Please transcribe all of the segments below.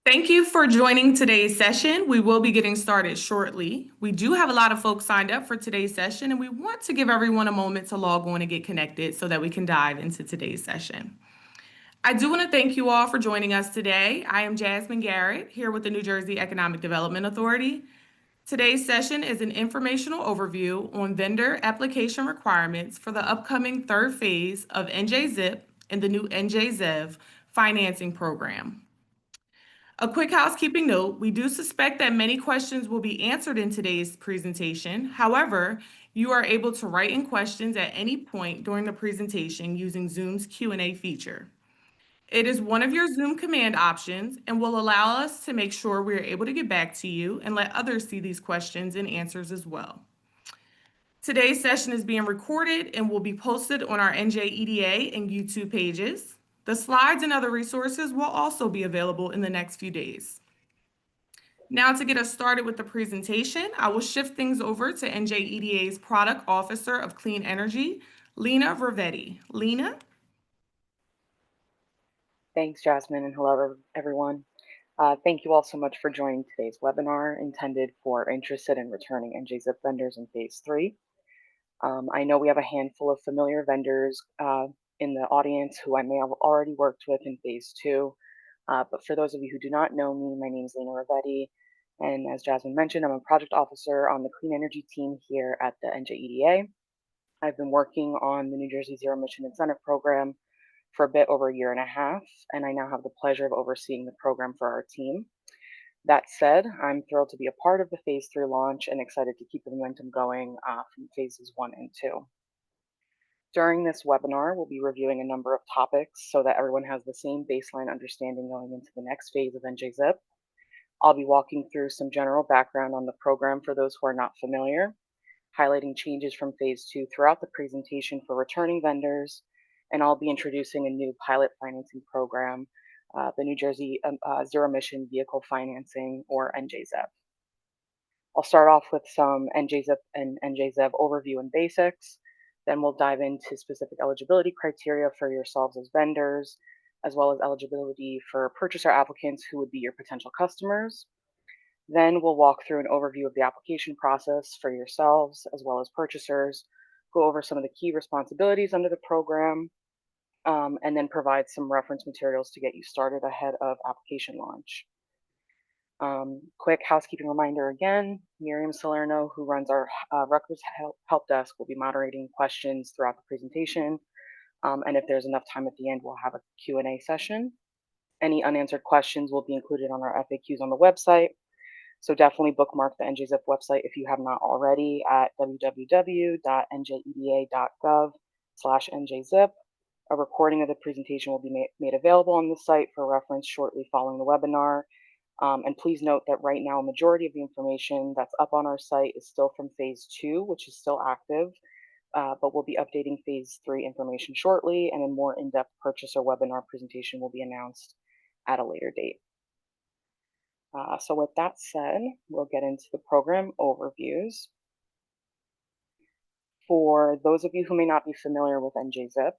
Thank you for joining today's session. We will be getting started shortly. We do have a lot of folks signed up for today's session, and we want to give everyone a moment to log on and get connected so that we can dive into today's session. I do want to thank you all for joining us today. I am Jasmine Garrett here with the New Jersey Economic Development Authority. Today's session is an informational overview on vendor application requirements for the upcoming third phase of NJZIP and the new NJZEV financing program. A quick housekeeping note, we do suspect that many questions will be answered in today's presentation. However, you are able to write in questions at any point during the presentation using Zoom's Q&A feature. It is one of your Zoom command options and will allow us to make sure we are able to get back to you and let others see these questions and answers as well. Today's session is being recorded and will be posted on our NJEDA and YouTube pages. The slides and other resources will also be available in the next few days. Now to get us started with the presentation, I will shift things over to NJEDA's Product Officer of Clean Energy, Lena Vervetti. Lena? Thanks, Jasmine, and hello, everyone. Thank you all so much for joining today's webinar intended for interested in returning NJZIP vendors in Phase 3. I know we have a handful of familiar vendors in the audience who I may have already worked with in Phase 2, but for those of you who do not know me, my name is Lena Ravetti, and as Jasmine mentioned, I'm a project officer on the clean energy team here at the NJEDA. I've been working on the New Jersey Zero Emission Incentive Program for a bit over a year and a half, and I now have the pleasure of overseeing the program for our team. That said, I'm thrilled to be a part of the Phase 3 launch and excited to keep the momentum going from Phases 1 and 2. During this webinar, we'll be reviewing a number of topics so that everyone has the same baseline understanding going into the next phase of NJZIP. I'll be walking through some general background on the program for those who are not familiar, highlighting changes from Phase 2 throughout the presentation for returning vendors, and I'll be introducing a new pilot financing program, the New Jersey Zero Emission Vehicle Financing, or NJZEV. I'll start off with some NJZIP and NJZEV overview and basics. Then we'll dive into specific eligibility criteria for yourselves as vendors, as well as eligibility for purchaser applicants who would be your potential customers. Then we'll walk through an overview of the application process for yourselves as well as purchasers, go over some of the key responsibilities under the program, and then provide some reference materials to get you started ahead of application launch. Quick housekeeping reminder again, Miriam Salerno, who runs our Rutgers Help Desk, will be moderating questions throughout the presentation. And if there's enough time at the end, we'll have a Q&A session. Any unanswered questions will be included on our FAQs on the website. So definitely bookmark the NJZIP website if you have not already at www.njeda.gov/NJZIP. A recording of the presentation will be made available on the site for reference shortly following the webinar. And please note that right now, a majority of the information that's up on our site is still from Phase 2, which is still active, but we'll be updating Phase 3 information shortly, and a more in-depth purchaser webinar presentation will be announced at a later date. So with that said, we'll get into the program overviews. For those of you who may not be familiar with NJZIP,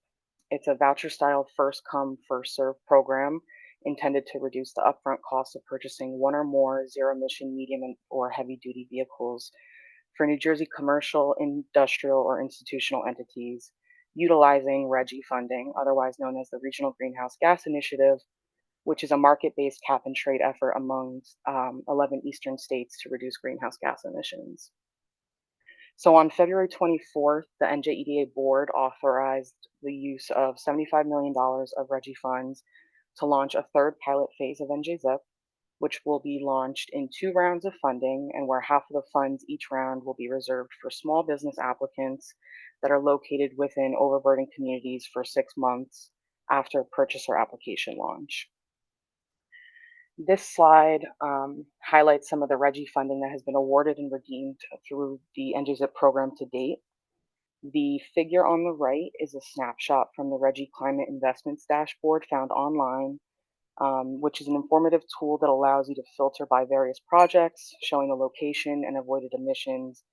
it's a voucher-style first-come, first-served program intended to reduce the upfront cost of purchasing one or more zero-emission medium or heavy-duty vehicles for New Jersey commercial, industrial, or institutional entities utilizing RGGI funding, otherwise known as the Regional Greenhouse Gas Initiative, which is a market-based cap-and-trade effort among 11 eastern states to reduce greenhouse gas emissions. So on February 24th, the NJEDA board authorized the use of $75 million of RGGI funds to launch a third pilot phase of NJZIP, which will be launched in 2 rounds of funding, and where half of the funds each round will be reserved for small business applicants that are located within overburden communities for 6 months after purchaser application launch. This slide highlights some of the RGGI funding that has been awarded and redeemed through the NJZIP program to date. The figure on the right is a snapshot from the RGGI Climate Investments dashboard found online, which is an informative tool that allows you to filter by various projects, showing the location and avoided emissions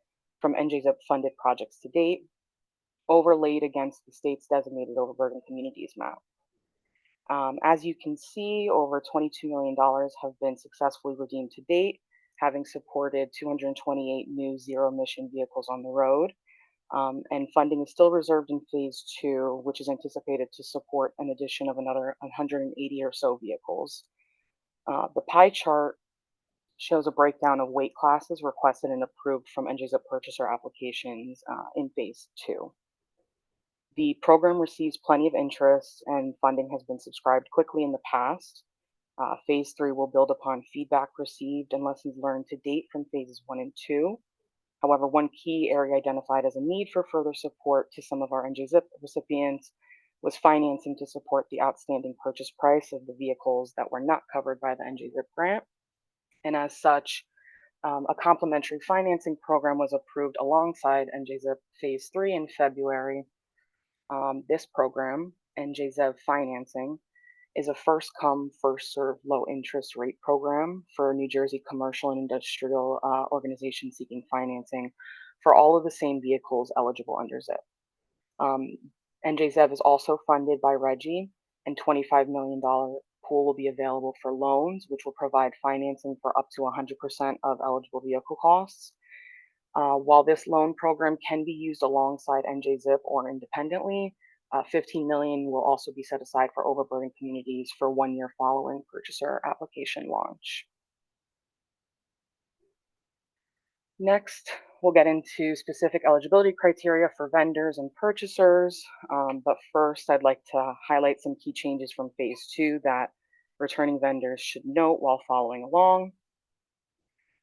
from NJZIP funded projects to date, overlaid against the state's designated overburden communities map. As you can see, over $22 million have been successfully redeemed to date, having supported 228 new zero-emission vehicles on the road. And funding is still reserved in phase two, which is anticipated to support an addition of another 180 or so vehicles. The pie chart shows a breakdown of weight classes requested and approved from NJZIP purchaser applications in phase two. The program receives plenty of interest and funding has been subscribed quickly in the past. Phase three will build upon feedback received and lessons learned to date from phases one and two. However, one key area identified as a need for further support to some of our NJZIP recipients was financing to support the outstanding purchase price of the vehicles that were not covered by the NJZIP grant. And as such, a complementary financing program was approved alongside NJZIP Phase 3 in February. This program, NJZEV Financing, is a first come, first served low interest rate program for New Jersey commercial and industrial organizations seeking financing for all of the same vehicles eligible under ZIP. NJZEV is also funded by RGGI, and $25 million pool will be available for loans, which will provide financing for up to 100% of eligible vehicle costs. While this loan program can be used alongside NJZIP or independently, $15 million will also be set aside for overburdened communities for 1 year following purchaser application launch. Next, we'll get into specific eligibility criteria for vendors and purchasers. But first, I'd like to highlight some key changes from phase two that returning vendors should note while following along.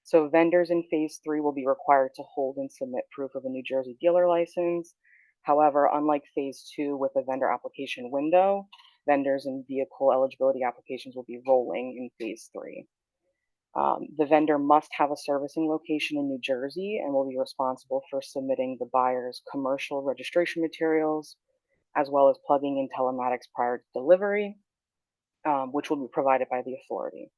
So vendors in phase three will be required to hold and submit proof of a New Jersey dealer license. However, unlike phase two with a vendor application window, vendors and vehicle eligibility applications will be rolling in phase three. The vendor must have a servicing location in New Jersey and will be responsible for submitting the buyer's commercial registration materials, as well as plugging in telematics prior to delivery, which will be provided by the authority.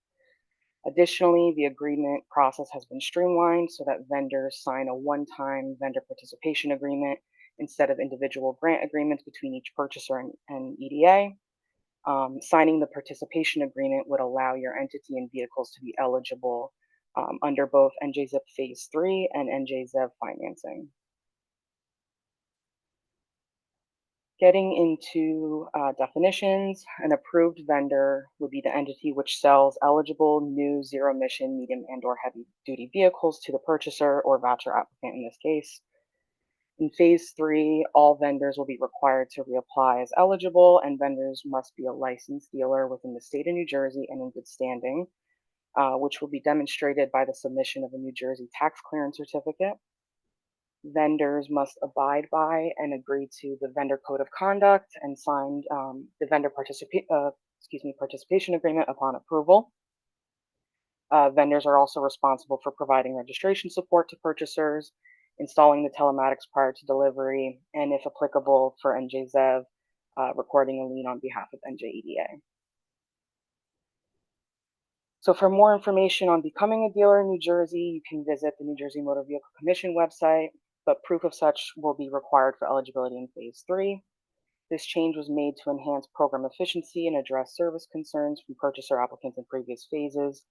Additionally, the agreement process has been streamlined so that vendors sign a one-time vendor participation agreement instead of individual grant agreements between each purchaser and EDA. Signing the participation agreement would allow your entity and vehicles to be eligible under both NJZIP Phase 3 and NJZEV financing. Getting into definitions, an approved vendor would be the entity which sells eligible new zero-emission, medium, and/or heavy-duty vehicles to the purchaser or voucher applicant in this case. In phase three, all vendors will be required to reapply as eligible, and vendors must be a licensed dealer within the state of New Jersey and in good standing, which will be demonstrated by the submission of a New Jersey tax clearance certificate. Vendors must abide by and agree to the vendor code of conduct and sign the vendor participation agreement upon approval. Vendors are also responsible for providing registration support to purchasers, installing the telematics prior to delivery, and if applicable for NJZEV, recording a lien on behalf of NJEDA. So for more information on becoming a dealer in New Jersey, you can visit the New Jersey Motor Vehicle Commission website, but proof of such will be required for eligibility in phase three. This change was made to enhance program efficiency and address service concerns from purchaser applicants in previous phases.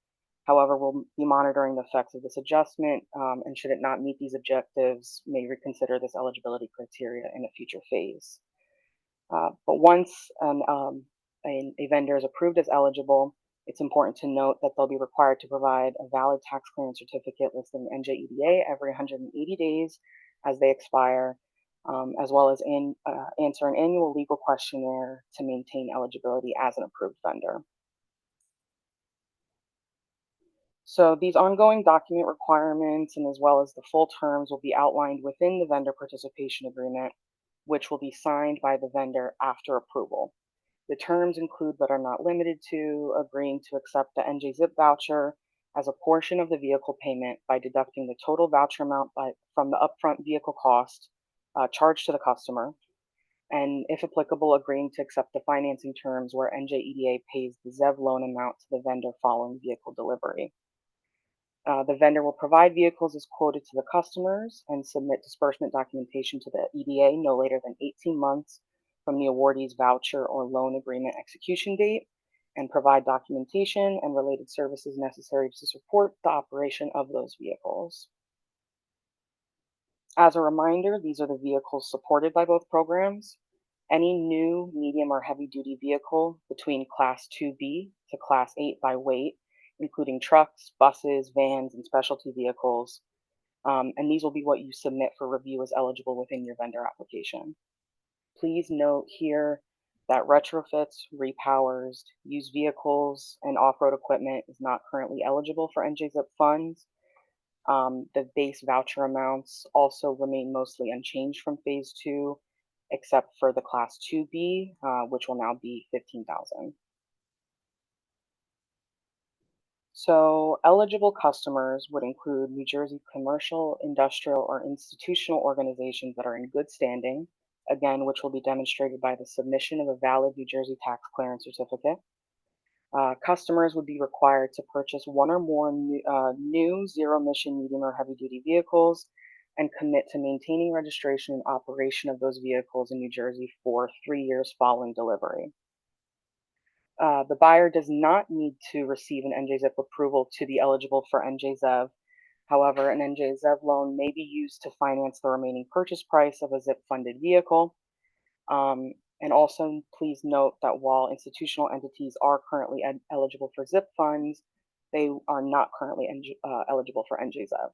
However, we'll be monitoring the effects of this adjustment, and should it not meet these objectives, may reconsider this eligibility criteria in a future phase. But once a vendor is approved as eligible, it's important to note that they'll be required to provide a valid tax clearance certificate listing NJEDA every 180 days as they expire, as well as answer an annual legal questionnaire to maintain eligibility as an approved vendor. So these ongoing document requirements and as well as the full terms will be outlined within the vendor participation agreement, which will be signed by the vendor after approval. The terms include but are not limited to agreeing to accept the NJZIP voucher as a portion of the vehicle payment by deducting the total voucher amount from the upfront vehicle cost charged to the customer, and if applicable, agreeing to accept the financing terms where NJEDA pays the ZEV loan amount to the vendor following vehicle delivery. The vendor will provide vehicles as quoted to the customers and submit disbursement documentation to the EDA no later than 18 months from the awardee's voucher or loan agreement execution date and provide documentation and related services necessary to support the operation of those vehicles. As a reminder, these are the vehicles supported by both programs. Any new, medium, or heavy duty vehicle between Class 2B to Class 8 by weight, including trucks, buses, vans, and specialty vehicles. And these will be what you submit for review as eligible within your vendor application. Please note here that retrofits, repowers, used vehicles, and off-road equipment is not currently eligible for NJZIP funds. The base voucher amounts also remain mostly unchanged from phase two, except for the class 2B, which will now be 15,000. So eligible customers would include New Jersey commercial, industrial, or institutional organizations that are in good standing, again, which will be demonstrated by the submission of a valid New Jersey tax clearance certificate. Customers would be required to purchase one or more new zero-emission medium or heavy-duty vehicles and commit to maintaining registration and operation of those vehicles in New Jersey for 3 years following delivery. The buyer does not need to receive an NJZEV approval to be eligible for NJZEV. However, an NJZEV loan may be used to finance the remaining purchase price of a ZIP-funded vehicle. And also, please note that while institutional entities are currently eligible for ZIP funds, they are not currently eligible for NJZEV.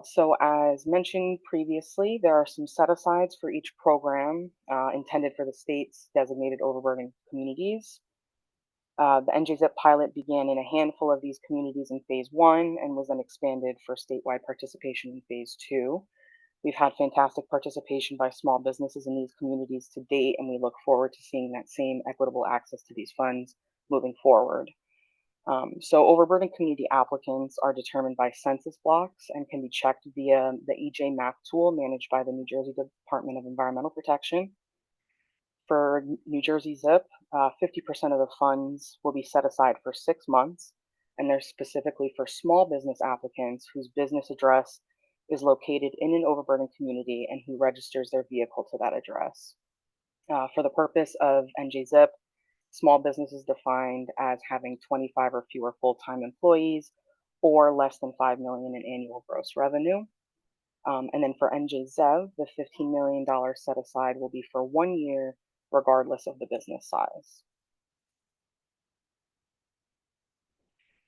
So as mentioned previously, there are some set-asides for each program intended for the state's designated overburdened communities. The NJZIP pilot began in a handful of these communities in phase one and was then expanded for statewide participation in phase two. We've had fantastic participation by small businesses in these communities to date, and we look forward to seeing that same equitable access to these funds moving forward. So overburdened community applicants are determined by census blocks and can be checked via the EJ Map tool managed by the New Jersey Department of Environmental Protection. For New Jersey ZIP, 50% of the funds will be set aside for 6 months, and they're specifically for small business applicants whose business address is located in an overburdened community and who registers their vehicle to that address. For the purpose of NJZIP, small business is defined as having 25 or fewer full-time employees or less than 5 million in annual gross revenue. And then for NJZEV, the $15 million set aside will be for 1 year, regardless of the business size.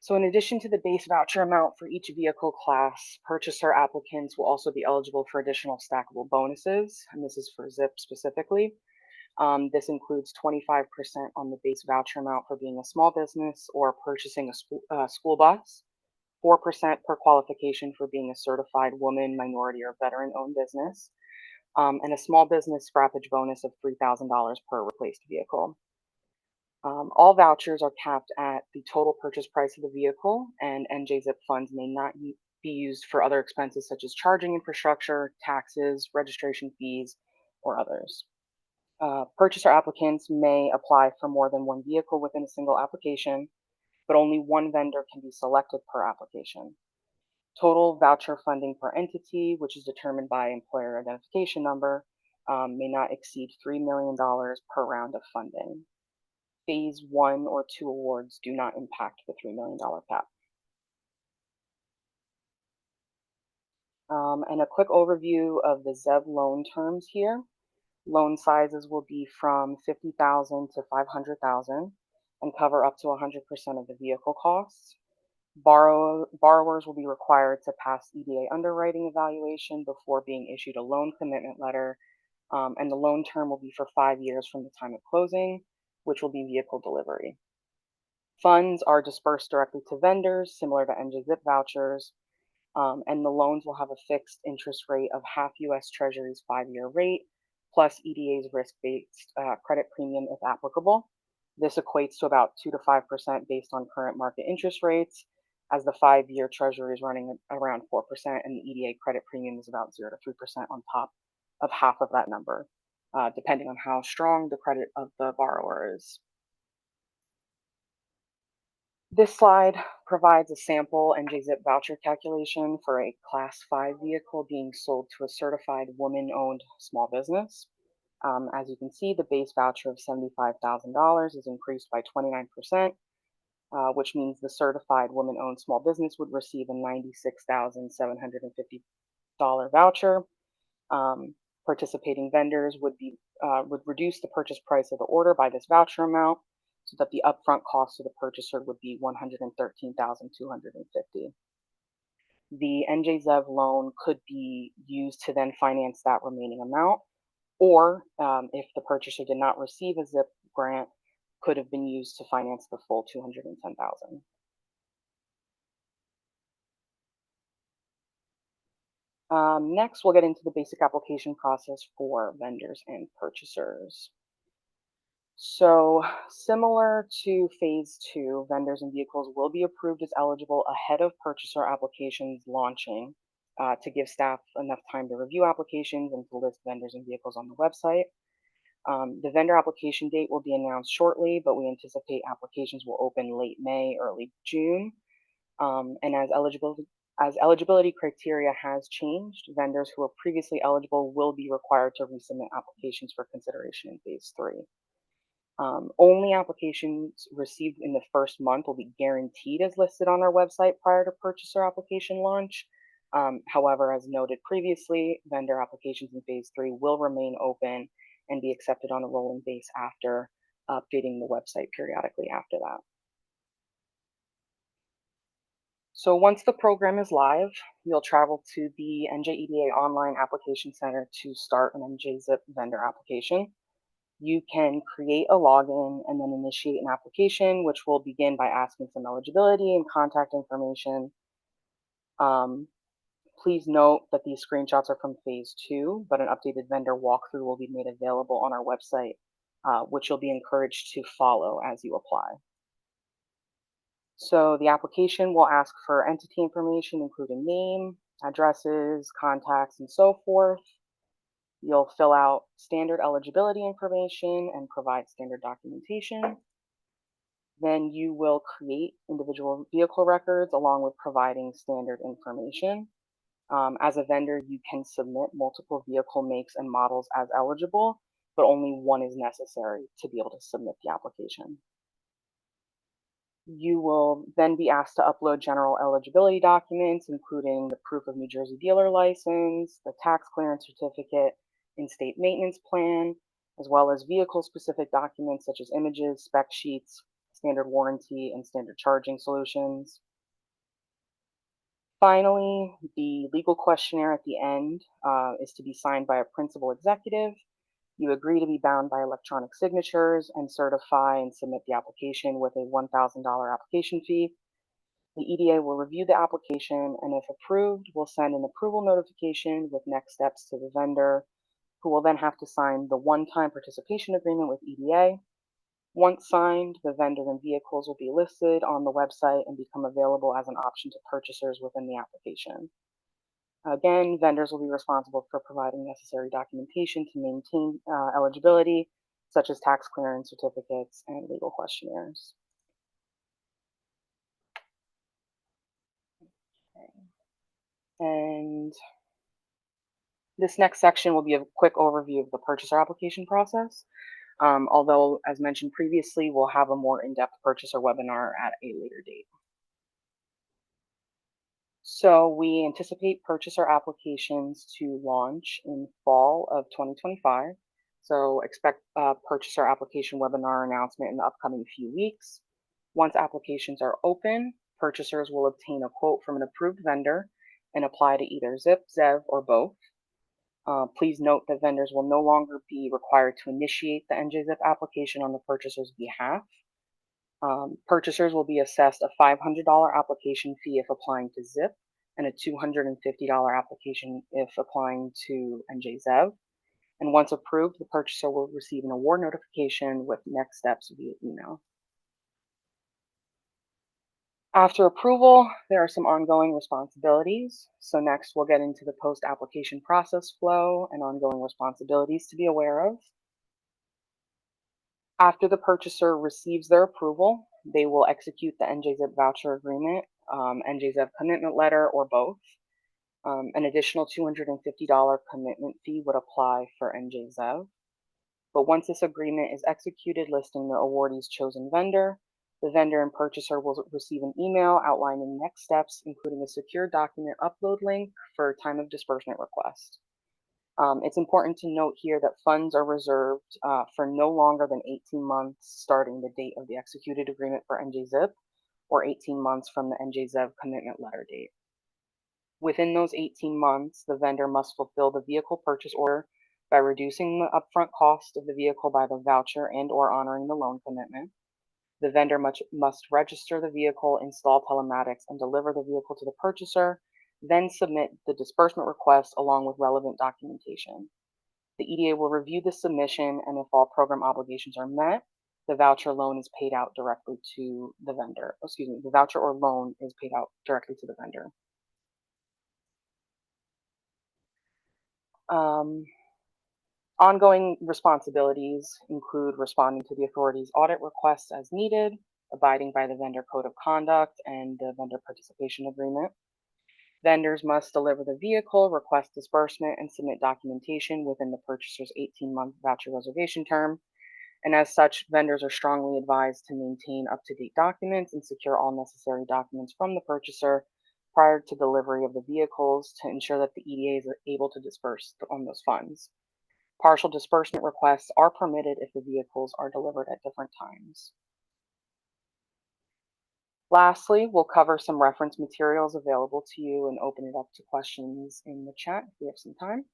So in addition to the base voucher amount for each vehicle class, purchaser applicants will also be eligible for additional stackable bonuses, and this is for ZIP specifically. This includes 25% on the base voucher amount for being a small business or purchasing a school bus, 4% per qualification for being a certified woman, minority, or veteran-owned business, and a small business scrappage bonus of $3,000 per replaced vehicle. All vouchers are capped at the total purchase price of the vehicle, and NJZIP funds may not be used for other expenses such as charging infrastructure, taxes, registration fees, or others. Purchaser applicants may apply for more than one vehicle within a single application, but only one vendor can be selected per application. Total voucher funding per entity, which is determined by employer identification number, may not exceed $3 million per round of funding. Phase one or two awards do not impact the $3 million cap. And a quick overview of the ZEV loan terms here. Loan sizes will be from $50,000 to $500,000 and cover up to 100% of the vehicle costs. Borrowers will be required to pass EDA underwriting evaluation before being issued a loan commitment letter, and the loan term will be for 5 years from the time of closing, which will be vehicle delivery. Funds are dispersed directly to vendors, similar to NJZIP vouchers, and the loans will have a fixed interest rate of half U.S. Treasury's 5-year rate, plus EDA's risk-based credit premium if applicable. This equates to about 2 to 5% based on current market interest rates, as the 5-year Treasury is running around 4%, and the EDA credit premium is about 0 to 3% on top of half of that number, depending on how strong the credit of the borrower is. This slide provides a sample NJZIP voucher calculation for a Class 5 vehicle being sold to a certified woman-owned small business. As you can see, the base voucher of $75,000 is increased by 29%, which means the certified woman-owned small business would receive a $96,750 voucher. Participating vendors would reduce the purchase price of the order by this voucher amount, so that the upfront cost to the purchaser would be $113,250. The NJZEV loan could be used to then finance that remaining amount, or if the purchaser did not receive a ZIP grant, could have been used to finance the full $210,000. Next, we'll get into the basic application process for vendors and purchasers. So, similar to phase 2, vendors and vehicles will be approved as eligible ahead of purchaser applications launching, to give staff enough time to review applications and to list vendors and vehicles on the website. The vendor application date will be announced shortly, but we anticipate applications will open late May, early June. And as eligibility criteria has changed, vendors who were previously eligible will be required to resubmit applications for consideration in phase 3. Only applications received in the first month will be guaranteed as listed on our website prior to purchaser application launch. However, as noted previously, vendor applications in phase 3 will remain open and be accepted on a rolling base after updating the website periodically after that. So once the program is live, you'll travel to the NJEDA Online Application Center to start an NJZIP vendor application. You can create a login and then initiate an application, which will begin by asking some eligibility and contact information. Please note that these screenshots are from phase 2, but an updated vendor walkthrough will be made available on our website, which you'll be encouraged to follow as you apply. So the application will ask for entity information, including name, addresses, contacts, and so forth. You'll fill out standard eligibility information and provide standard documentation. Then you will create individual vehicle records along with providing standard information. As a vendor, you can submit multiple vehicle makes and models as eligible, but only one is necessary to be able to submit the application. You will then be asked to upload general eligibility documents, including the proof of New Jersey dealer license, the tax clearance certificate, in-state maintenance plan, as well as vehicle-specific documents such as images, spec sheets, standard warranty, and standard charging solutions. Finally, the legal questionnaire at the end is to be signed by a principal executive. You agree to be bound by electronic signatures and certify and submit the application with a $1,000 application fee. The EDA will review the application, and if approved, will send an approval notification with next steps to the vendor, who will then have to sign the one-time participation agreement with EDA. Once signed, the vendor and vehicles will be listed on the website and become available as an option to purchasers within the application. Again, vendors will be responsible for providing necessary documentation to maintain eligibility, such as tax clearance certificates and legal questionnaires. Okay. And this next section will be a quick overview of the purchaser application process. Although, as mentioned previously, we'll have a more in-depth purchaser webinar at a later date. So we anticipate purchaser applications to launch in fall of 2025. So expect a purchaser application webinar announcement in the upcoming few weeks. Once applications are open, purchasers will obtain a quote from an approved vendor and apply to either ZIP, ZEV, or both. Please note that vendors will no longer be required to initiate the NJZIP application on the purchaser's behalf. Purchasers will be assessed a $500 application fee if applying to ZIP and a $250 application if applying to NJZEV. And once approved, the purchaser will receive an award notification with next steps via email. After approval, there are some ongoing responsibilities. So next we'll get into the post-application process flow and ongoing responsibilities to be aware of. After the purchaser receives their approval, they will execute the NJZIP voucher agreement, NJZIP commitment letter, or both. An additional $250 commitment fee would apply for NJZEV. But once this agreement is executed listing the awardee's chosen vendor, the vendor and purchaser will receive an email outlining next steps, including a secure document upload link for time of disbursement request. It's important to note here that funds are reserved for no longer than 18 months starting the date of the executed agreement for NJZIP, or 18 months from the NJZEV commitment letter date. Within those 18 months, the vendor must fulfill the vehicle purchase order by reducing the upfront cost of the vehicle by the voucher and/or honoring the loan commitment. The vendor must register the vehicle, install telematics, and deliver the vehicle to the purchaser, then submit the disbursement request along with relevant documentation. The EDA will review the submission, and if all program obligations are met, the voucher loan is paid out directly to the vendor. The voucher or loan is paid out directly to the vendor. Ongoing responsibilities include responding to the authority's audit requests as needed, abiding by the vendor code of conduct and the vendor participation agreement. Vendors must deliver the vehicle, request disbursement, and submit documentation within the purchaser's 18-month voucher reservation term. And as such, vendors are strongly advised to maintain up-to-date documents and secure all necessary documents from the purchaser prior to delivery of the vehicles to ensure that the EDA is able to disperse on those funds. Partial disbursement requests are permitted if the vehicles are delivered at different times. Lastly, we'll cover some reference materials available to you and open it up to questions in the chat if we have some time.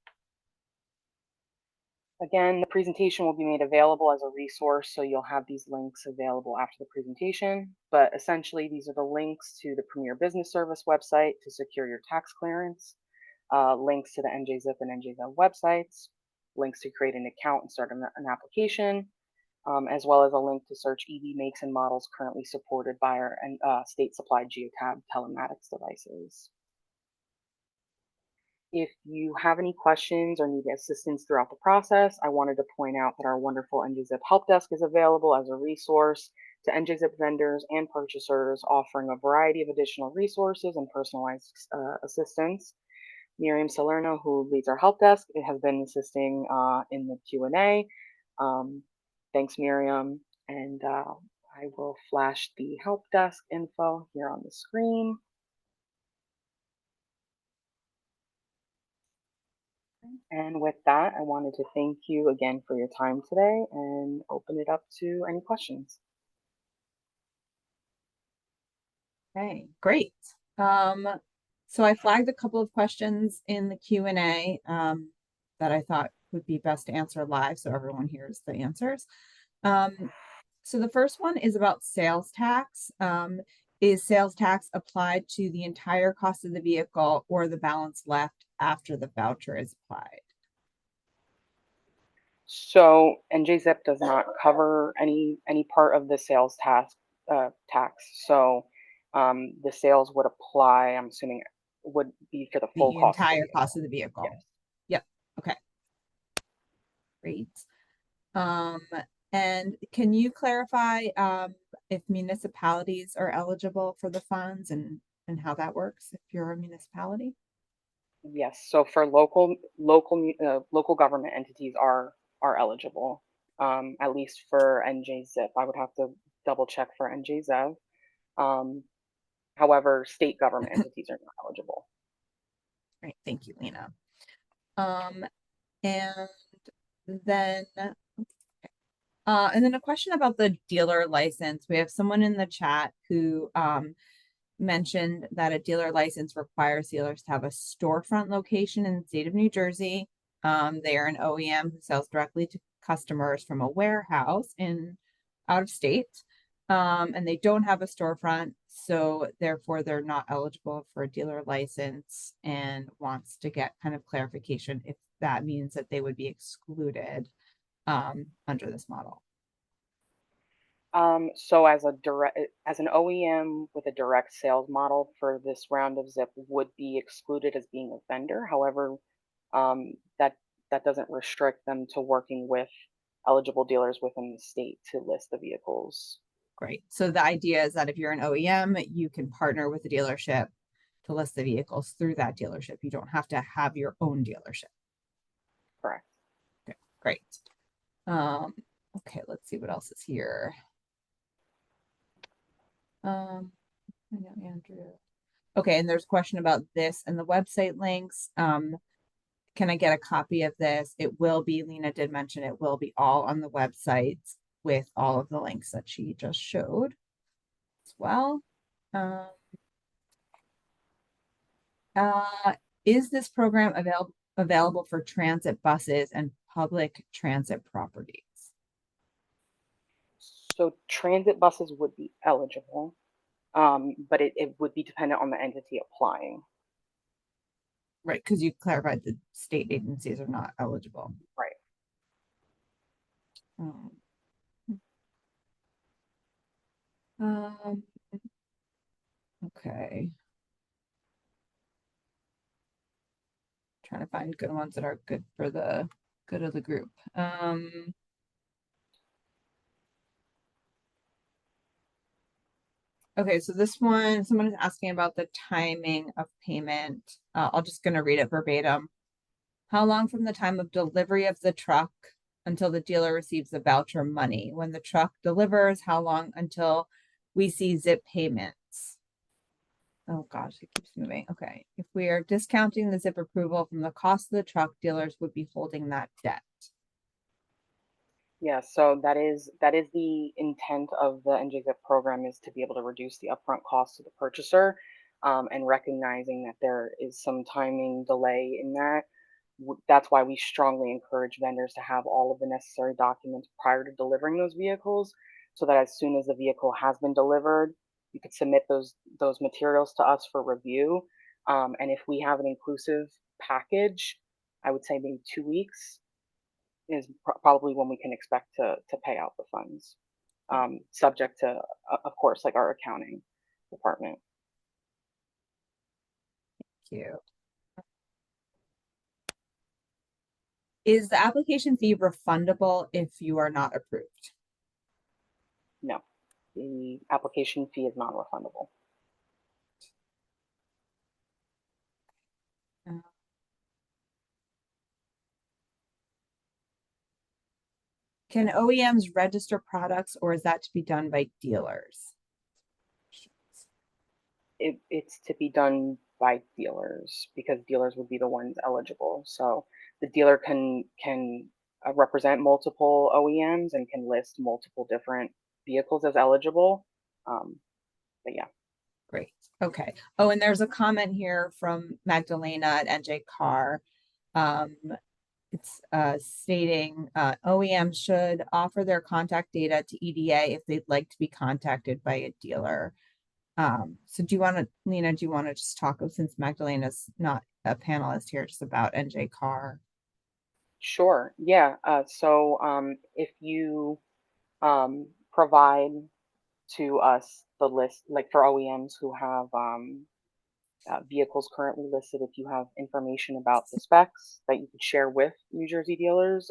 Again, the presentation will be made available as a resource, so you'll have these links available after the presentation. But essentially, these are the links to the Premier Business Service website to secure your tax clearance, links to the NJZIP and NJZIP websites, links to create an account and start an application, as well as a link to search EV makes and models currently supported by our state-supplied Geotab telematics devices. If you have any questions or need assistance throughout the process, I wanted to point out that our wonderful NJZIP help desk is available as a resource to NJZIP vendors and purchasers, offering a variety of additional resources and personalized assistance. Miriam Salerno, who leads our help desk, has been assisting in the Q&A. Thanks, Miriam. And I will flash the help desk info here on the screen. And with that, I wanted to thank you again for your time today and open it up to any questions. Okay, great. So I flagged a couple of questions in the Q&A that I thought would be best to answer live so everyone hears the answers. So the first one is about sales tax. Is sales tax applied to the entire cost of the vehicle or the balance left after the voucher is applied? So NJZIP does not cover any part of the sales tax. So the sales would apply, I'm assuming, would be for the full The cost. entire cost of the vehicle. Yes. Yep. Okay. Great. And can you clarify if municipalities are eligible for the funds and how that works if you're a municipality? Yes. So for local government entities are eligible, at least for NJZIP. I would have to double check for NJZEV. However, state government entities are not eligible. Great, thank you, Lena. And then a question about the dealer license. We have someone in the chat who mentioned that a dealer license requires dealers to have a storefront location in the state of New Jersey. They are an OEM who sells directly to customers from a warehouse out of state. And they don't have a storefront, so therefore they're not eligible for a dealer license, and wants to get kind of clarification if that means that they would be excluded under this model. So as an OEM with a direct sales model for this round of ZIP would be excluded as being a vendor. However, that doesn't restrict them to working with eligible dealers within the state to list the vehicles Great. So the idea is that if you're an OEM, you can partner with the dealership to list the vehicles through that dealership. You don't have to have your own dealership. Correct. Okay, great. Okay, let's see what else is here. I know Andrew. Okay, and there's a question about this and the website links. Can I get a copy of this? It will be, Lena did mention it will be all on the website with all of the links that she just showed as well. Is this program available for transit buses and public transit properties? So transit buses would be eligible, but it would be dependent on the entity applying. Right, because you clarified the state agencies are not eligible. Right. Okay. Trying to find good ones that are good for the good of the group. Okay, so this one, someone is asking about the timing of payment. I'll just gonna read it verbatim. How long from the time of delivery of the truck until the dealer receives the voucher money? When the truck delivers, how long until we see zip payments? Oh gosh, it keeps moving. Okay. If we are discounting the zip approval from the cost of the truck, dealers would be holding that debt. Yeah, so that is the intent of the NJZIP program, is to be able to reduce the upfront cost to the purchaser, and recognizing that there is some timing delay in that. That's why we strongly encourage vendors to have all of the necessary documents prior to delivering those vehicles, so that as soon as the vehicle has been delivered, you could submit those materials to us for review. And if we have an inclusive package, I would say maybe 2 weeks is probably when we can expect to pay out the funds, subject to, of course, like our accounting department. Thank you. Is the application fee refundable if you are not approved? No, the application fee is non-refundable. Can OEMs register products, or is that to be done by dealers? It's to be done by dealers, because dealers would be the ones eligible. So the dealer can represent multiple OEMs and can list multiple different vehicles as eligible. But yeah. Great. Okay. Oh, and there's a comment here from Magdalena at NJ Car. It's stating OEM should offer their contact data to EDA if they'd like to be contacted by a dealer. So do you want to, Lena, do you want to just talk, since Magdalena's not a panelist here, just about NJ Car? Sure. Yeah. So if you provide to us the list, like for OEMs who have vehicles currently listed, if you have information about the specs that you could share with New Jersey dealers,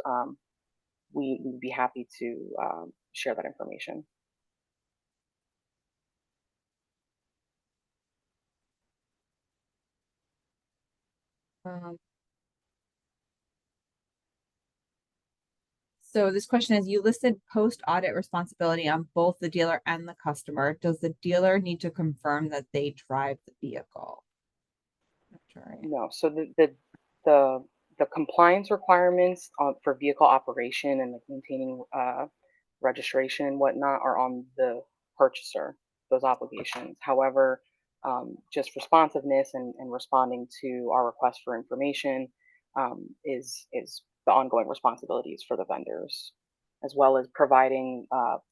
we'd be happy to share that information. So this question is, you listed post-audit responsibility on both the dealer and the customer. Does the dealer need to confirm that they drive the vehicle? No. So the compliance requirements for vehicle operation and like maintaining registration and whatnot are on the purchaser, those obligations. However, just responsiveness and responding to our request for information is the ongoing responsibilities for the vendors, as well as providing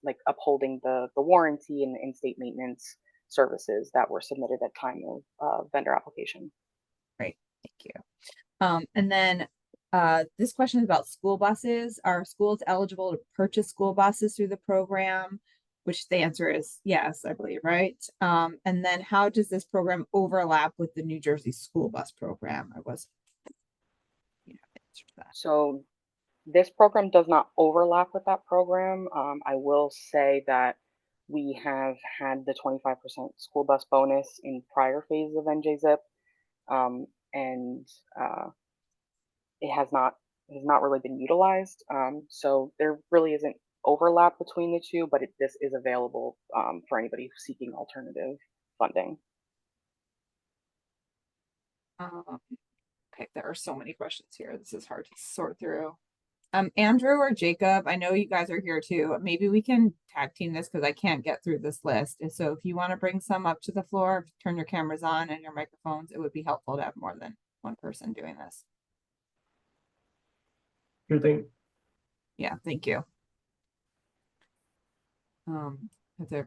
like upholding the warranty and the in-state maintenance services that were submitted at time of vendor application. Great, thank you. And then this question is about school buses. Are schools eligible to purchase school buses through the program? Which the answer is yes, I believe, right? And then how does this program overlap with the New Jersey school bus program? I wasn't, answer to that. So this program does not overlap with that program. I will say that We have had the 25% school bus bonus in prior phases of NJZIP, and it has not really been utilized. So there really isn't overlap between the two, but this is available for anybody seeking alternative funding. Okay, there are so many questions here. This is hard to sort through. Andrew or Jacob, I know you guys are here too. Maybe we can tag team this because I can't get through this list. And so if you want to bring some up to the floor, turn your cameras on and your microphones, it would be helpful to have more than one person doing this. Sure thing. Yeah, thank you. Do you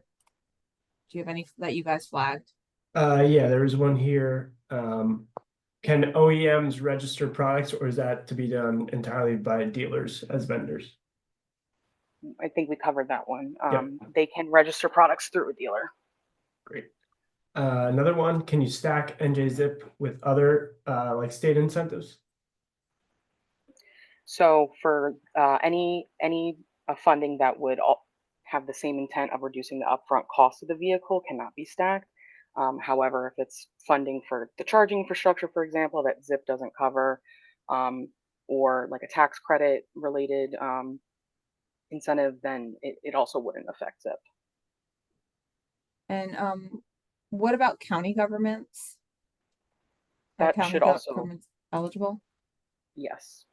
have any that you guys flagged? Yeah, there is one here. Can OEMs register products, or is that to be done entirely by dealers as vendors? I think we covered that one. Yep. They can register products through a dealer. Great. Another one, can you stack NJZIP with other like state incentives? So for any funding that would have the same intent of reducing the upfront cost of the vehicle cannot be stacked. However, if it's funding for the charging infrastructure, for example, that ZIP doesn't cover, or like a tax credit related incentive, then it also wouldn't affect ZIP. And what about county governments? Are That county should also, governments eligible? yes.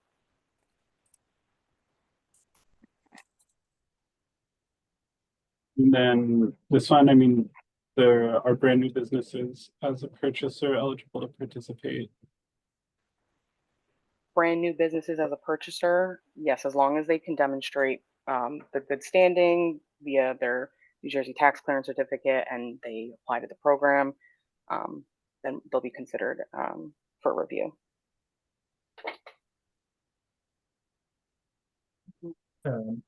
And then this one, I mean, there are brand new businesses as a purchaser eligible to participate. Brand new businesses as a purchaser, yes, as long as they can demonstrate the good standing via their New Jersey tax clearance certificate and they apply to the program, then they'll be considered for review.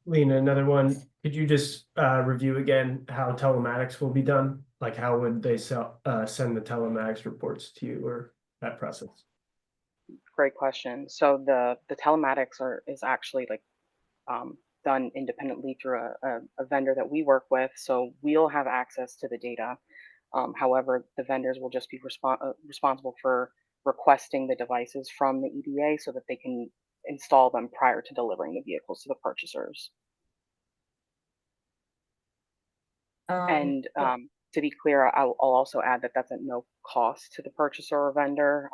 Lena, another one. Could you just review again how telematics will be done? Like how would they send the telematics reports to you, or that process? Great question. So the telematics is actually like done independently through a vendor that we work with. So we'll have access to the data. However, the vendors will just be responsible for requesting the devices from the EDA so that they can install them prior to delivering the vehicles to the purchasers. And to be clear, I'll also add that that's at no cost to the purchaser or vendor.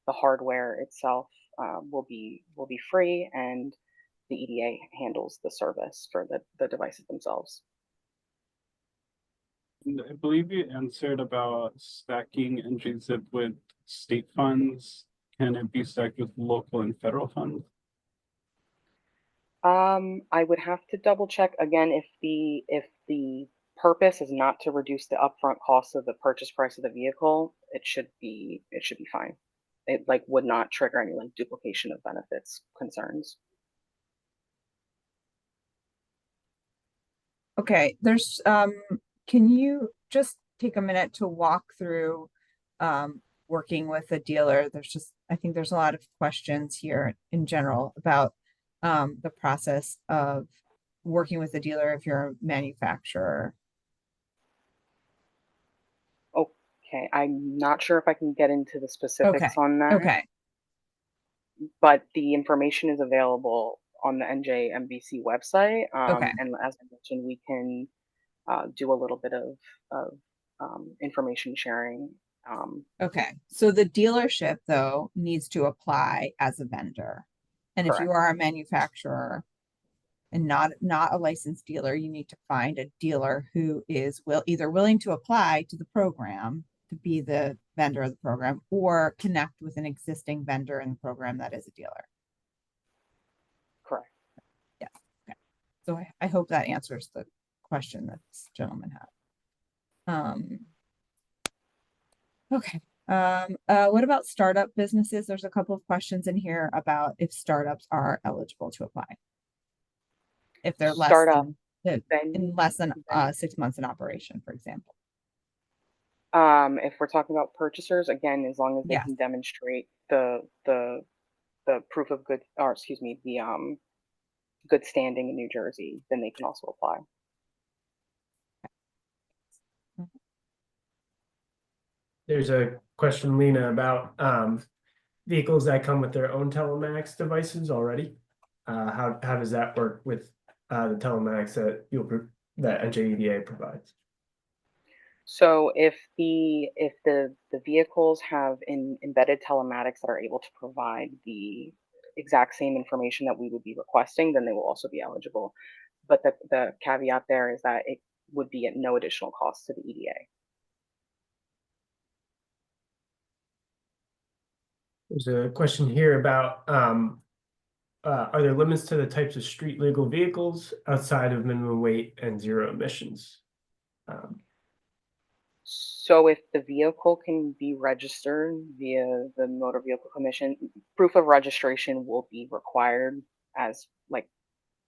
The hardware itself will be free, and the EDA handles the service for the devices themselves. And I believe you answered about stacking NJZIP with state funds. Can it be stacked with local and federal funds? I would have to double check again if the purpose is not to reduce the upfront cost of the purchase price of the vehicle. It should be fine. It like would not trigger any like duplication of benefits concerns. Okay, there's can you just take a minute to walk through working with a dealer? I think there's a lot of questions here in general about the process of working with a dealer if you're a manufacturer. Okay, I'm not sure if I can get into the specifics on that. Okay. But the information is available on the NJMBC website. Okay. And as I mentioned, we can do a little bit of information sharing. Okay, so the dealership though needs to apply as a vendor. And if you Correct. are a manufacturer and not a licensed dealer, you need to find a dealer who is either willing to apply to the program to be the vendor of the program or connect with an existing vendor in the program that is a dealer. Correct. Yeah. Okay. So I hope that answers the question that this gentleman had. Okay. What about startup businesses? There's a couple of questions in here about if startups are eligible to apply. If they're less than 6 months in operation, for example. If we're talking about purchasers, again, as long as they Yes. can demonstrate the proof of good, or excuse me, the good standing in New Jersey, then they can also apply. There's a question, Lena, about vehicles that come with their own telematics devices already. How does that work with the telematics that that NJEDA provides? So if the vehicles have embedded telematics that are able to provide the exact same information that we would be requesting, then they will also be eligible. But the caveat there is that it would be at no additional cost to the EDA. There's a question here about are there limits to the types of street legal vehicles outside of minimum weight and zero emissions? So if the vehicle can be registered via the Motor Vehicle Commission, proof of registration will be required as like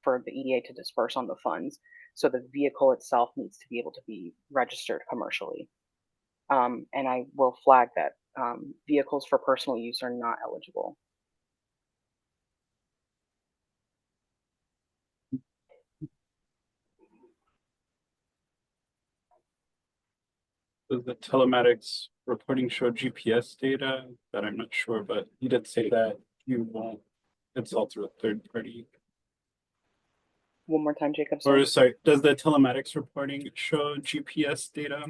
for the EDA to disperse on the funds. So the vehicle itself needs to be able to be registered commercially. And I will flag that vehicles for personal use are not eligible. Does the telematics reporting show GPS data? That I'm not sure, but you did say that you won't. It's all through a third party. One more time, Jacob. Or sorry, does the telematics reporting show GPS data?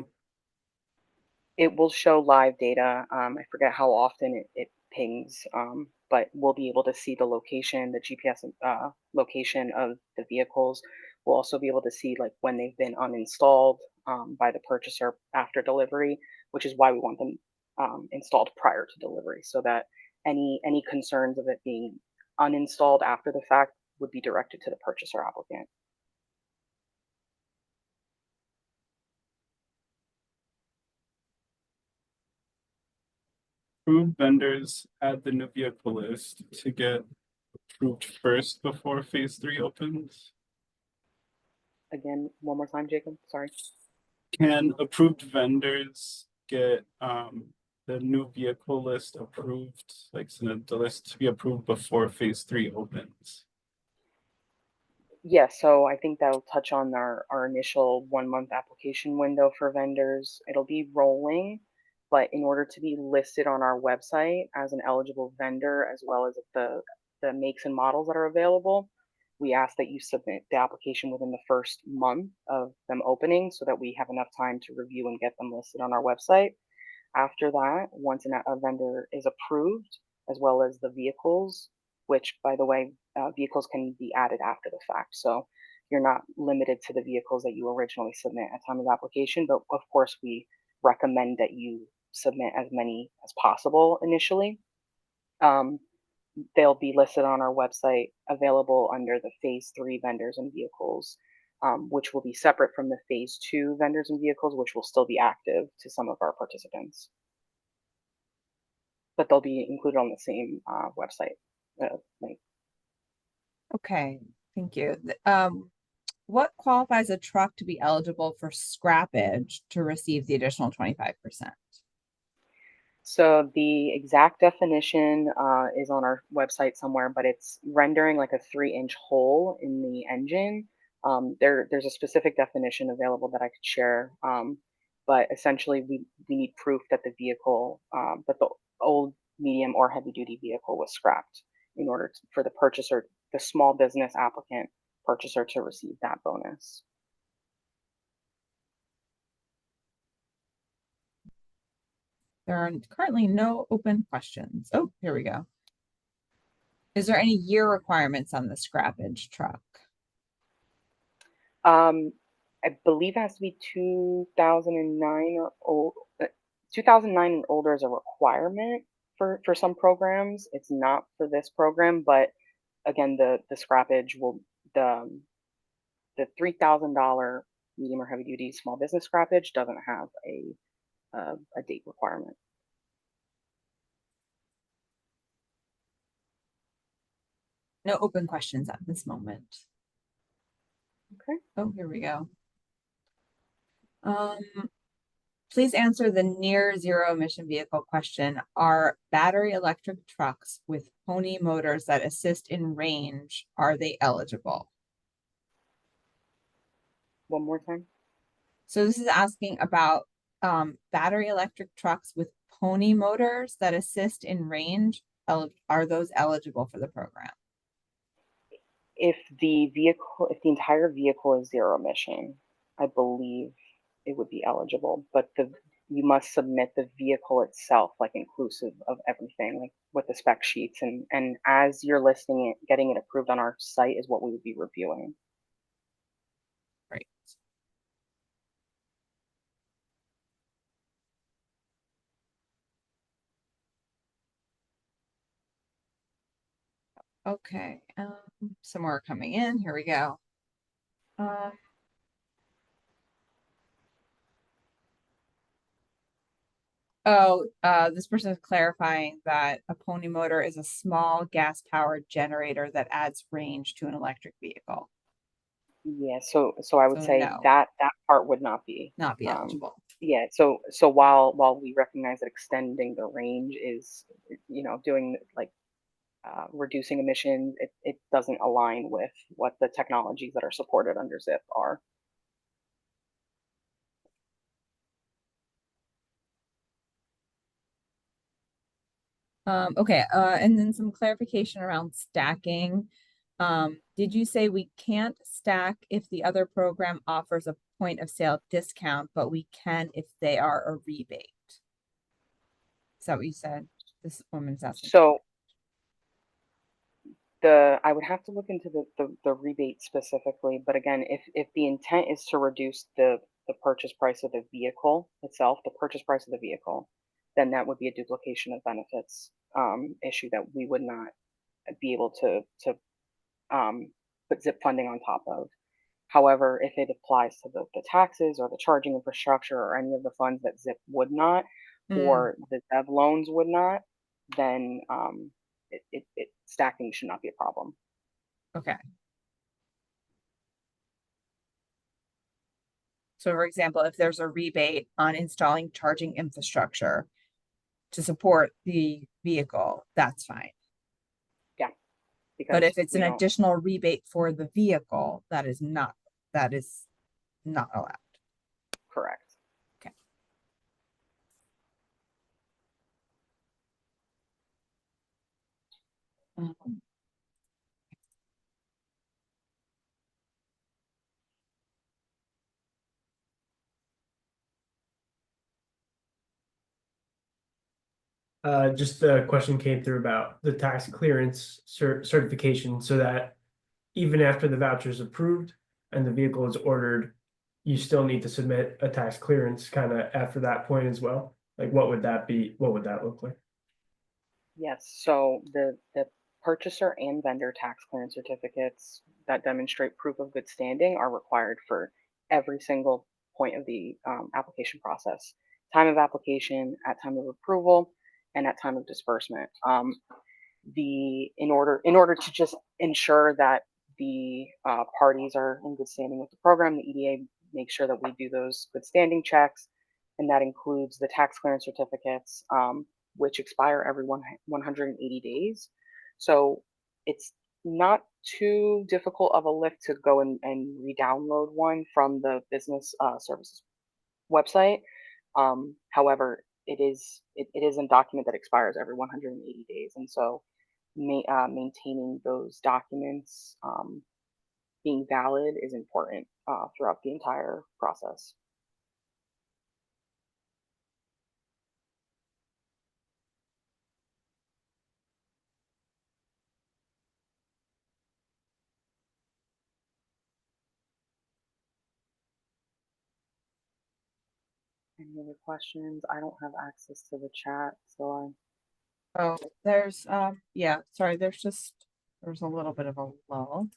It will show live data. I forget how often it pings, but we'll be able to see the location, the GPS location of the vehicles. We'll also be able to see like when they've been uninstalled by the purchaser after delivery, which is why we want them installed prior to delivery, so that any concerns of it being uninstalled after the fact would be directed to the purchaser applicant. Approved vendors add the new vehicle list to get approved first before phase 3 opens. Again, one more time, Jacob. Sorry. Can approved vendors get the new vehicle list approved, like send the list to be approved before phase 3 opens? Yeah, so I think that'll touch on our initial 1 month application window for vendors. It'll be rolling, but in order to be listed on our website as an eligible vendor, as well as the makes and models that are available, we ask that you submit the application within the first month of them opening so that we have enough time to review and get them listed on our website. After that, once a vendor is approved, as well as the vehicles, which by the way, vehicles can be added after the fact. So you're not limited to the vehicles that you originally submit at time of application, but of course we recommend that you submit as many as possible initially. They'll be listed on our website, available under the phase 3 vendors and vehicles, which will be separate from the phase 2 vendors and vehicles, which will still be active to some of our participants. But they'll be included on the same website link. Okay, thank you. What qualifies a truck to be eligible for scrappage to receive the additional 25%? So the exact definition is on our website somewhere, but it's rendering like a 3-inch hole in the engine. There's a specific definition available that I could share, but essentially we need proof that the vehicle, that the old, medium, or heavy-duty vehicle was scrapped in order for the purchaser, the small business applicant purchaser, to receive that bonus. There are currently no open questions. Oh, here we go. Is there any year requirements on the scrappage truck? I believe it has to be 2009 or old. 2009 and older is a requirement for some programs. It's not for this program, but again, the scrappage will the $3,000 medium or heavy duty small business scrappage doesn't have a date requirement. No open questions at this moment. Okay. Oh, here we go. Please answer the near zero emission vehicle question. Are battery electric trucks with Pony motors that assist in range, are they eligible? One more time. So this is asking about battery electric trucks with pony motors that assist in range, are those eligible for the program? If the entire vehicle is zero emission, I believe it would be eligible, but you must submit the vehicle itself, like inclusive of everything, like with the spec sheets, and as you're listing it, getting it approved on our site is what we would be reviewing. Right. Okay, some more are coming in. Here we go. This person is clarifying that a pony motor is a small gas-powered generator that adds range to an electric vehicle. Yeah, so I would So say no. that part would not be. Not be eligible. Yeah, so while we recognize that extending the range is, doing like reducing emissions, it doesn't align with what the technologies that are supported under ZIP are. Okay, and then some clarification around stacking. Did you say we can't stack if the other program offers a point of sale discount, but we can if they are a rebate? Is that what you said? This woman's asking. So I would have to look into the rebate specifically, but again, if the intent is to reduce the purchase price of the vehicle itself, the purchase price of the vehicle, then that would be a duplication of benefits issue that we would not be able to put ZIP funding on top of. However, if it applies to the taxes or the charging infrastructure or any of the funds that ZIP would not, or the ZEV loans would not, then stacking should not be a problem. Okay. So for example, if there's a rebate on installing charging infrastructure to support the vehicle, that's fine. Yeah. But if it's an additional rebate for the vehicle, that is not allowed. Correct. Okay. Just the question came through about the tax clearance certification, so that even after the voucher is approved and the vehicle is ordered, you still need to submit a tax clearance kind of after that point as well. Like, what would that be? What would that look like? Yes. So the purchaser and vendor tax clearance certificates that demonstrate proof of good standing are required for every single point of the application process. Time of application, at time of approval, and at time of disbursement. In order to just ensure that the parties are in good standing with the program, the EDA makes sure that we do those good standing checks, and that includes the tax clearance certificates, which expire every 180 days. So it's not too difficult of a lift to go and re-download one from the business services website. However, it is a document that expires every 180 days, and so maintaining those documents being valid is important throughout the entire process. Any other questions? I don't have access to the chat, so Oh, there's yeah, sorry, there's a little bit of a lull.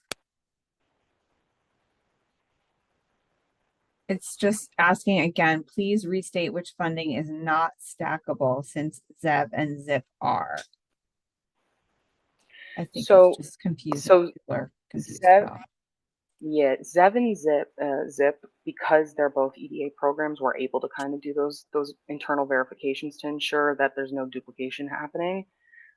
It's just asking again, please restate which funding is not stackable since ZEB and ZIP are. I think So- it's just confusing. so People are confused ZEB about. yeah, ZEV and ZIP, because they're both EDA programs, we're able to kind of do those internal verifications to ensure that there's no duplication happening.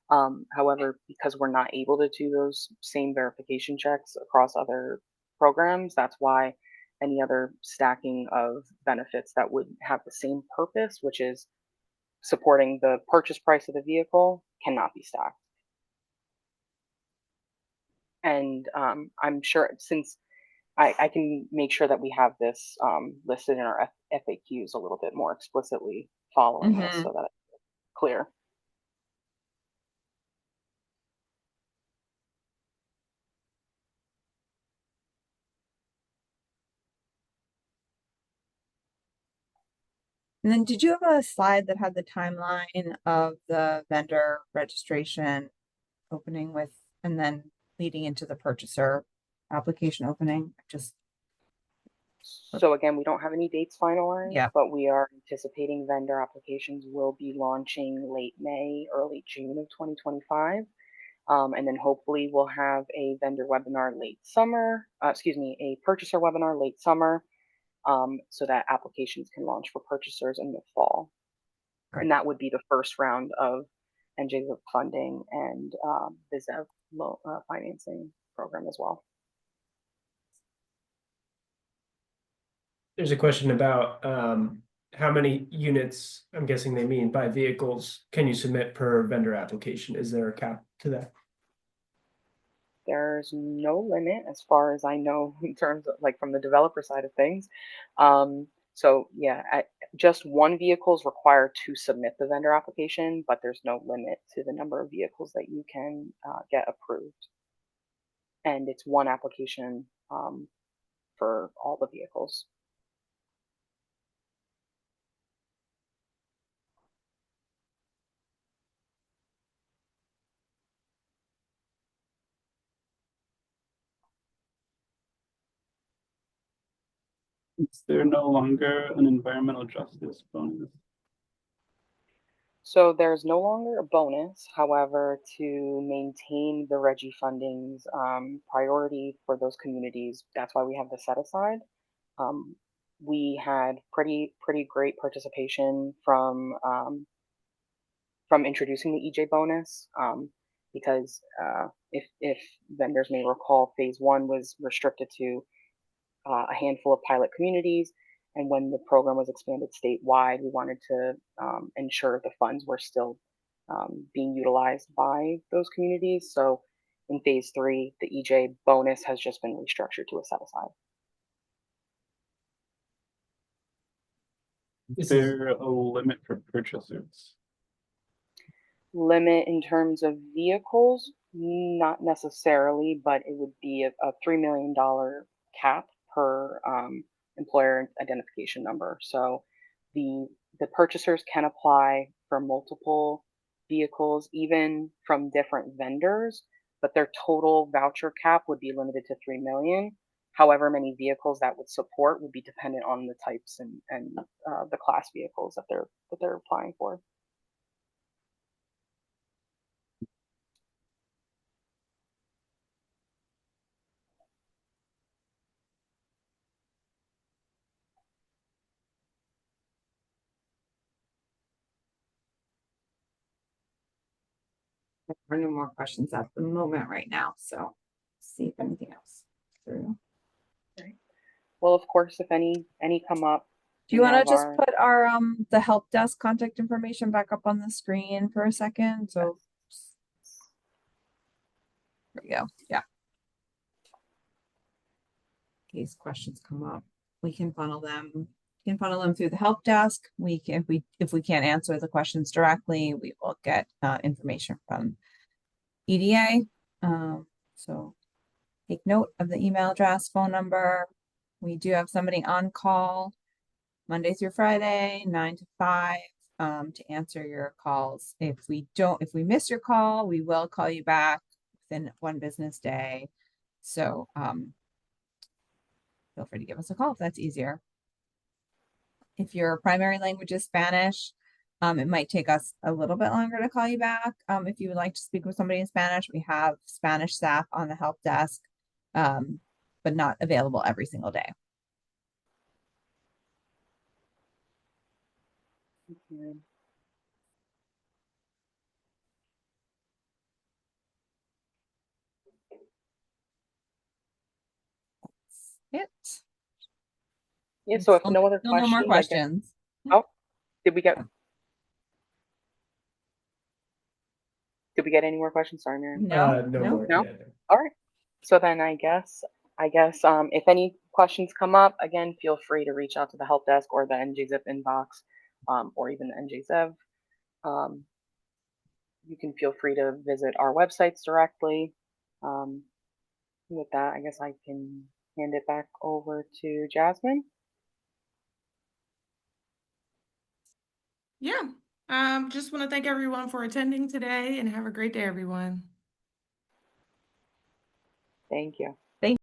However, because we're not able to do those same verification checks across other programs, that's why any other stacking of benefits that would have the same purpose, which is supporting the purchase price of the vehicle, cannot be stacked. And I'm sure, since I can make sure that we have this listed in our FAQs a little bit more explicitly following this, Mhm. so that it's clear. And then did you have a slide that had the timeline of the vendor registration opening with, and then leading into the purchaser application opening? Just, So again, we don't have any dates finalized, Yeah. but we are anticipating vendor applications will be launching late May, early June of 2025. And then hopefully we'll have a vendor webinar late summer, a purchaser webinar late summer, so that applications can launch for purchasers in the fall. Great. And that would be the first round of NJZIP funding and the ZEV financing program as well. There's a question about how many units, I'm guessing they mean by vehicles, can you submit per vendor application? Is there a cap to that? There's no limit as far as I know in terms of like from the developer side of things. So yeah, just one vehicle is required to submit the vendor application, but there's no limit to the number of vehicles that you can get approved. And it's one application for all the vehicles. Is there no longer an environmental justice bonus? So there's no longer a bonus. However, to maintain the Reggie funding's priority for those communities, that's why we have the set aside. We had pretty great participation from introducing the EJ bonus, because if vendors may recall, phase one was restricted to a handful of pilot communities. And when the program was expanded statewide, we wanted to ensure the funds were still being utilized by those communities. So in phase three, the EJ bonus has just been restructured to a set aside. Is there a limit for purchasers? Limit in terms of vehicles, not necessarily, but it would be a $3 million cap per employer identification number. So the purchasers can apply for multiple vehicles, even from different vendors, but their total voucher cap would be limited to 3 million. However many vehicles that would support would be dependent on the types and the class vehicles that they're applying for. there are no more questions at the moment right now, so see if anything else through. Well, of course, if any come up, Do you we want to have just our- put our the help desk contact information back up on the screen for a second? So there we go. Yeah. In case questions come up, we can funnel them. We can funnel them through the help desk. We can, if we can't answer the questions directly, we will get information from EDA. So take note of the email address, phone number. We do have somebody on call Monday through Friday, 9 to 5, to answer your calls. If we miss your call, we will call you back within 1 business day. So feel free to give us a call if that's easier. If your primary language is Spanish, it might take us a little bit longer to call you back. If you would like to speak with somebody in Spanish, we have Spanish staff on the help desk, but not available every single day. Mhm. That's it. Yeah, so if Still no other still no more questions, questions. did we get any more questions? Sorry, Mary. No, No no. more. No? Yeah, no. All right. So then I guess if any questions come up, again, feel free to reach out to the help desk or the NJZIP inbox, or even the NJZEV. You can feel free to visit our websites directly. With that, I guess I can hand it back over to Jasmine. Yeah. Just want to thank everyone for attending today and have a great day, everyone. Thank you.